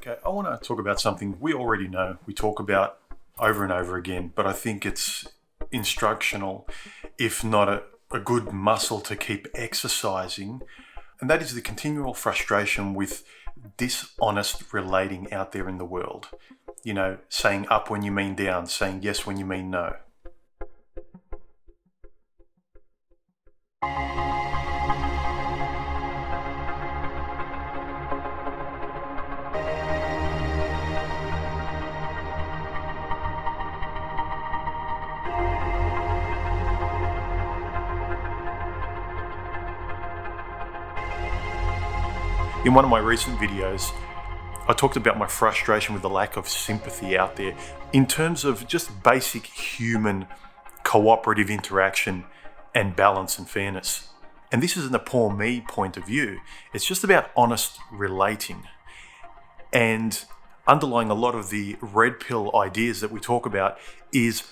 Okay, I want to talk about something we already know, we talk about over and over again, but I think it's instructional, if not a good muscle to keep exercising, and that is the continual frustration with dishonest relating out there in the world. You know, saying up when you mean down, saying yes when you mean no. In one of my recent videos, I talked about my frustration with the lack of sympathy out there in terms of just basic human cooperative interaction and balance and fairness. And this isn't a poor me point of view. It's just about honest relating. And underlying a lot of the red pill ideas that we talk about is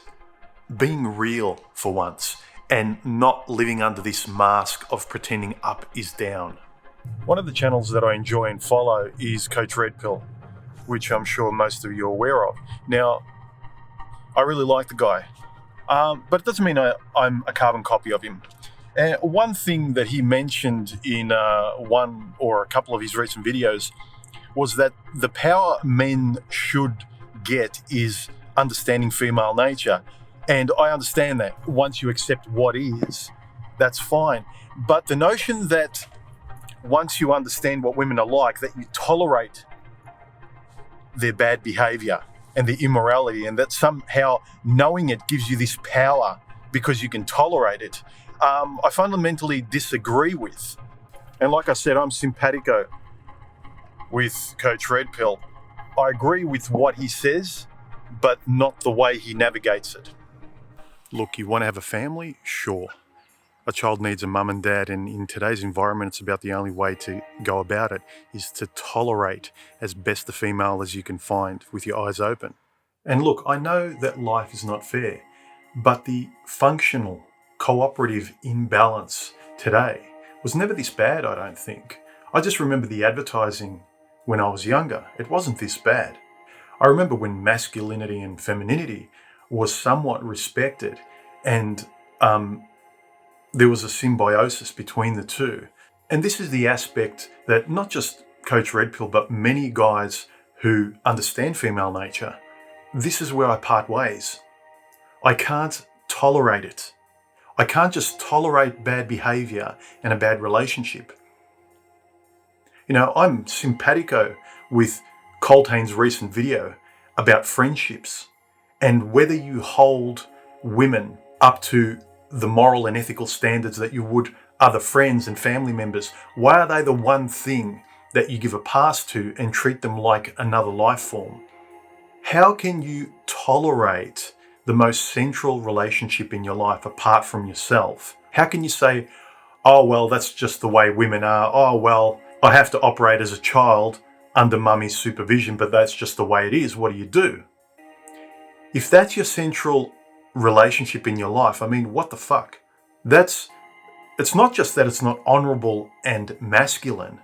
being real for once and not living under this mask of pretending up is down. One of the channels that I enjoy and follow is Coach Red Pill, which I'm sure most of you are aware of. Now, I really like the guy, but it doesn't mean I'm a carbon copy of him. One thing that he mentioned in one or a couple of his recent videos was that the power men should get is understanding female nature. And I understand that. Once you accept what is, that's fine. But the notion that once you understand what women are like, that you tolerate their bad behavior and their immorality, and that somehow knowing it gives you this power because you can tolerate it, I fundamentally disagree with. And like I said, I'm simpatico with Coach Red Pill. I agree with what he says, but not the way he navigates it. Look, you want to have a family? Sure. A child needs a mum and dad, and in today's environment, it's about the only way to go about it is to tolerate as best the female as you can find with your eyes open. And look, I know that life is not fair, but the functional, cooperative imbalance today was never this bad, I don't think. I just remember the advertising when I was younger. It wasn't this bad. I remember when masculinity and femininity was somewhat respected, and there was a symbiosis between the two. And this is the aspect that not just Coach Red Pill, but many guys who understand female nature, this is where I part ways. I can't tolerate it. I can't just tolerate bad behavior and a bad relationship. You know, I'm simpatico with Colttaine's recent video about friendships and whether you hold women up to the moral and ethical standards that you would other friends and family members. Why are they the one thing that you give a pass to and treat them like another life form? How can you tolerate the most central relationship in your life apart from yourself? How can you say, oh, well, that's just the way women are. Oh, well, I have to operate as a child under mummy's supervision, but that's just the way it is. What do you do? If that's your central relationship in your life, I mean, what the fuck? It's not just that it's not honorable and masculine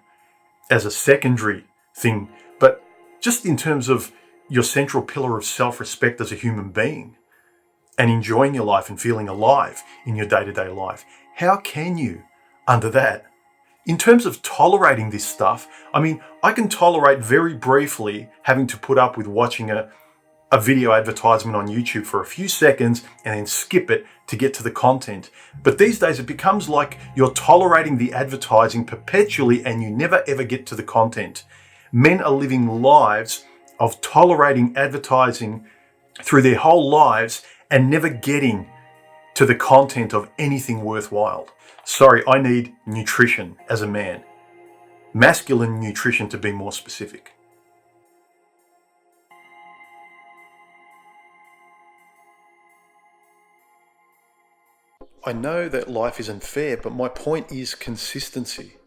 as a secondary thing, but just in terms of your central pillar of self-respect as a human being and enjoying your life and feeling alive in your day-to-day life. How can you under that? In terms of tolerating this stuff, I mean, I can tolerate very briefly having to put up with watching a video advertisement on YouTube for a few seconds and then skip it to get to the content. But these days it becomes like you're tolerating the advertising perpetually and you never ever get to the content. Men are living lives of tolerating advertising through their whole lives and never getting to the content of anything worthwhile. Sorry, I need nutrition as a man. Masculine nutrition, to be more specific. I know that life isn't fair, but my point is consistency.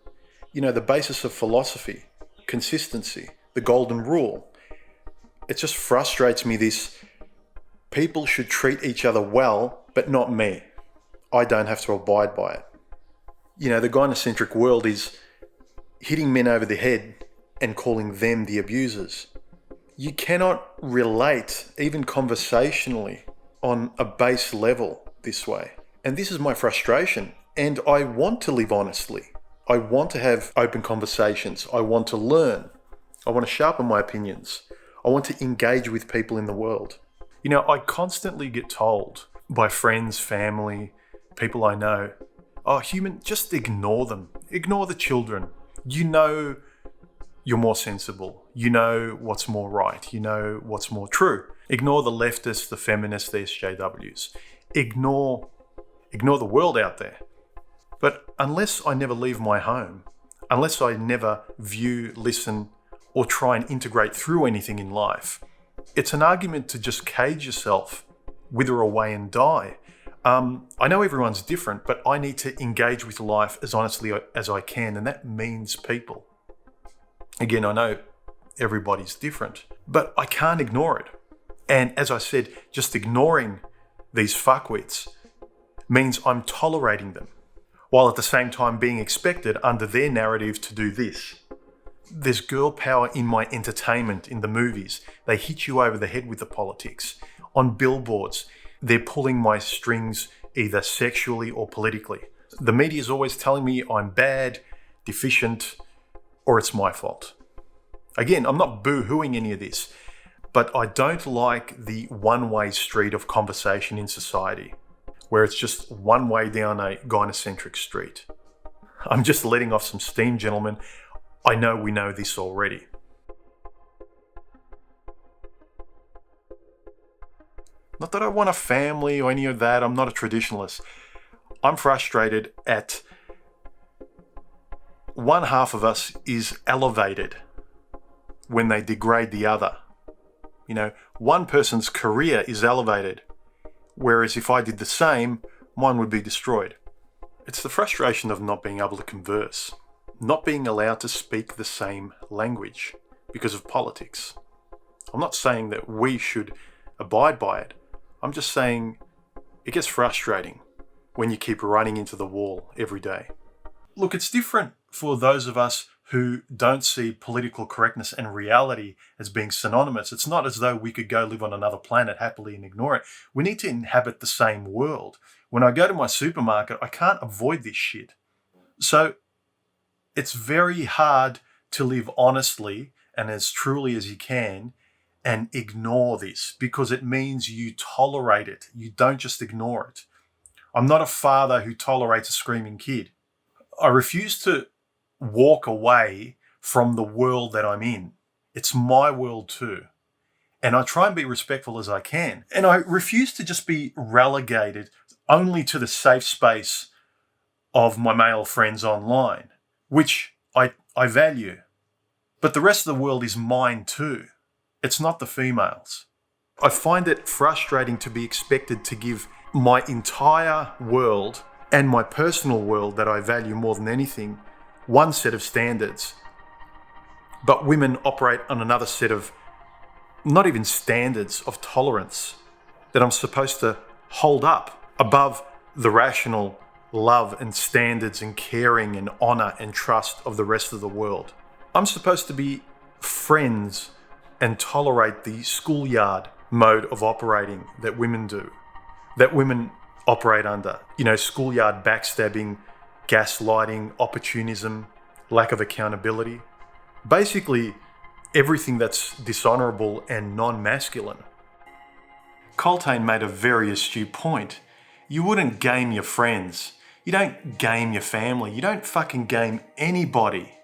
You know, the basis of philosophy, consistency, the golden rule. It just frustrates me this, people should treat each other well, but not me. I don't have to abide by it. You know, the gynocentric world is hitting men over the head and calling them the abusers. You cannot relate, even conversationally, on a base level this way. And this is my frustration. And I want to live honestly. I want to have open conversations. I want to learn. I want to sharpen my opinions. I want to engage with people in the world. You know, I constantly get told by friends, family, people I know, oh, just ignore them. Ignore the children. You know you're more sensible. You know what's more right. You know what's more true. Ignore the leftists, the feminists, the SJWs. Ignore the world out there. But unless I never leave my home, unless I never view, listen, or try and integrate through anything in life, it's an argument to just cage yourself, wither away and die. I know everyone's different, but I need to engage with life as honestly as I can, and that means people. Again, I know everybody's different, but I can't ignore it. And as I said, just ignoring these fuckwits means I'm tolerating them, while at the same time being expected under their narrative to do this. There's girl power in my entertainment, in the movies. They hit you over the head with the politics. On billboards, they're pulling my strings either sexually or politically. The media is always telling me I'm bad, deficient, or it's my fault. Again, I'm not boo-hooing any of this, but I don't like the one-way street of conversation in society, where it's just one way down a gynocentric street. I'm just letting off some steam, gentlemen. I know we know this already. Not that I want a family or any of that. I'm not a traditionalist. I'm frustrated at one half of us is elevated when they degrade the other. You know, one person's career is elevated, whereas if I did the same, mine would be destroyed. It's the frustration of not being able to converse, not being allowed to speak the same language because of politics. I'm not saying that we should abide by it. I'm just saying it gets frustrating when you keep running into the wall every day. Look, it's different for those of us who don't see political correctness and reality as being synonymous. It's not as though we could go live on another planet happily and ignore it. We need to inhabit the same world. When I go to my supermarket, I can't avoid this shit. So it's very hard to live honestly and as truly as you can and ignore this, because it means you tolerate it. You don't just ignore it. I'm not a father who tolerates a screaming kid. I refuse to walk away from the world that I'm in. It's my world too. And I try and be respectful as I can. And I refuse to just be relegated only to the safe space of my male friends online, which I value. But the rest of the world is mine too. It's not the females. I find it frustrating to be expected to give my entire world and my personal world that I value more than anything one set of standards, but women operate on another set of, not even standards, of tolerance that I'm supposed to hold up above the rational love and standards and caring and honor and trust of the rest of the world. I'm supposed to be friends and tolerate the schoolyard mode of operating that women do, that women operate under. You know, schoolyard backstabbing, gaslighting, opportunism, lack of accountability. Basically, everything that's dishonorable and non-masculine. Colttaine made a very astute point. You wouldn't game your friends. You don't game your family. You don't fucking game anybody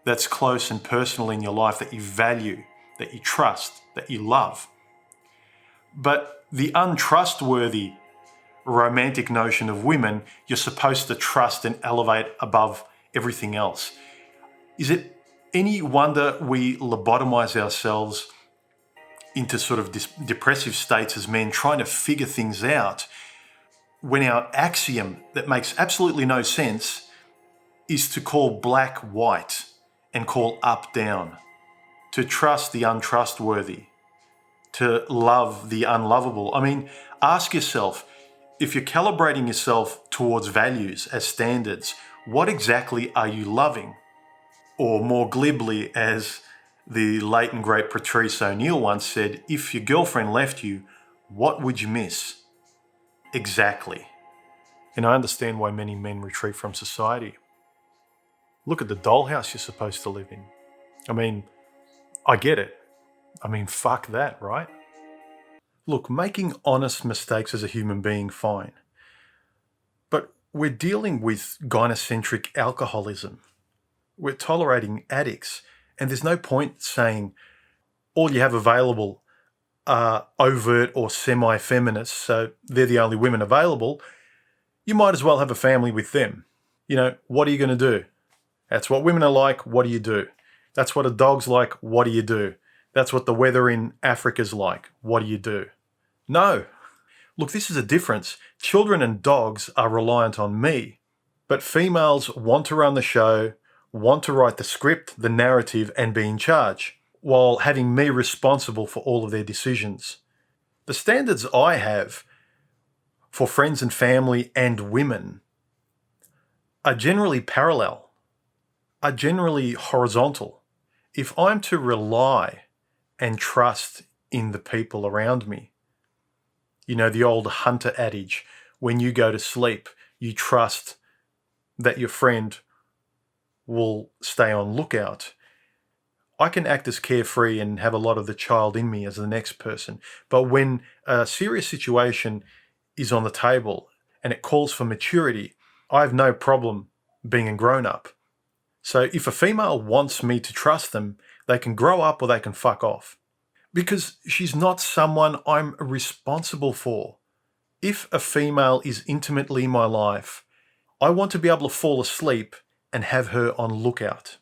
that's close and personal in your life that you value, that you trust, that you love. But the untrustworthy romantic notion of women, you're supposed to trust and elevate above everything else. Is it any wonder we lobotomize ourselves into sort of depressive states as men, trying to figure things out, when our axiom that makes absolutely no sense is to call black white and call up down, to trust the untrustworthy, to love the unlovable? I mean, ask yourself, if you're calibrating yourself towards values as standards, what exactly are you loving? Or more glibly, as The late and great Patrice O'Neill once said, "If your girlfriend left you, what would you miss?" Exactly. And I understand why many men retreat from society. Look at the dollhouse you're supposed to live in. I mean, I get it. I mean, fuck that, right? Look, making honest mistakes as a human being, fine. But we're dealing with gynocentric alcoholism. We're tolerating addicts. And there's no point saying all you have available are overt or semi-feminists, so they're the only women available. You might as well have a family with them. What are you going to do? That's what women are like. What do you do? That's what a dog's like. What do you do? That's what the weather in Africa's like. What do you do? No. Look, this is a difference. Children and dogs are reliant on me, but females want to run the show, want to write the script, the narrative, and be in charge, while having me responsible for all of their decisions. The standards I have for friends and family and women are generally parallel, are generally horizontal. If I'm to rely and trust in the people around me, the old hunter adage, when you go to sleep, you trust that your friend will stay on lookout. I can act as carefree and have a lot of the child in me as the next person. But when a serious situation is on the table and it calls for maturity, I have no problem being a grown-up. So if a female wants me to trust them, they can grow up or they can fuck off. Because she's not someone I'm responsible for. If a female is intimately in my life, I want to be able to fall asleep and have her on lookout.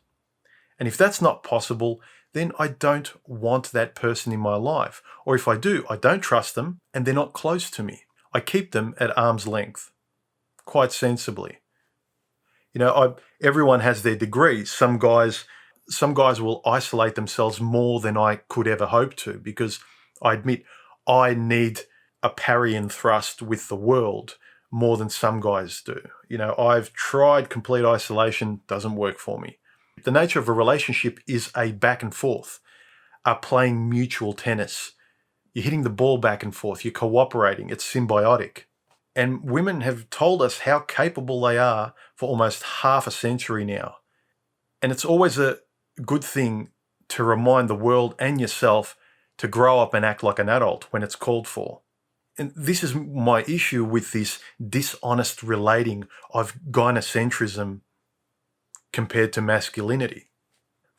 And if that's not possible, then I don't want that person in my life. Or if I do, I don't trust them and they're not close to me. I keep them at arm's length, quite sensibly. Everyone has their degrees. Some guys will isolate themselves more than I could ever hope to, because I admit I need a parry and thrust with the world more than some guys do. I've tried complete isolation, doesn't work for me. The nature of a relationship is a back and forth, playing mutual tennis. You're hitting the ball back and forth, you're cooperating, it's symbiotic. And women have told us how capable they are for almost half a century now. And it's always a good thing to remind the world and yourself to grow up and act like an adult when it's called for. And this is my issue with this dishonest relating of gynocentrism compared to masculinity.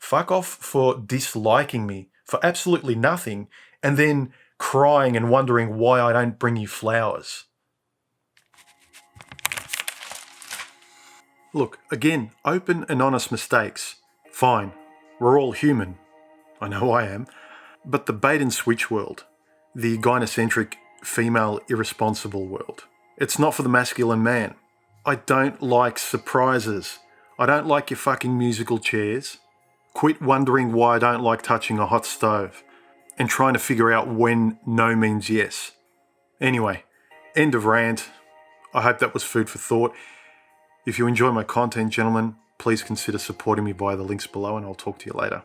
Fuck off for disliking me for absolutely nothing and then crying and wondering why I don't bring you flowers. Look, again, open and honest mistakes. Fine, we're all human. I know I am. But the bait and switch world, the gynocentric, female, irresponsible world, it's not for the masculine man. I don't like surprises. I don't like your fucking musical chairs. Quit wondering why I don't like touching a hot stove and trying to figure out when no means yes. Anyway, end of rant. I hope that was food for thought. If you enjoy my content, gentlemen, please consider supporting me via the links below, and I'll talk to you later.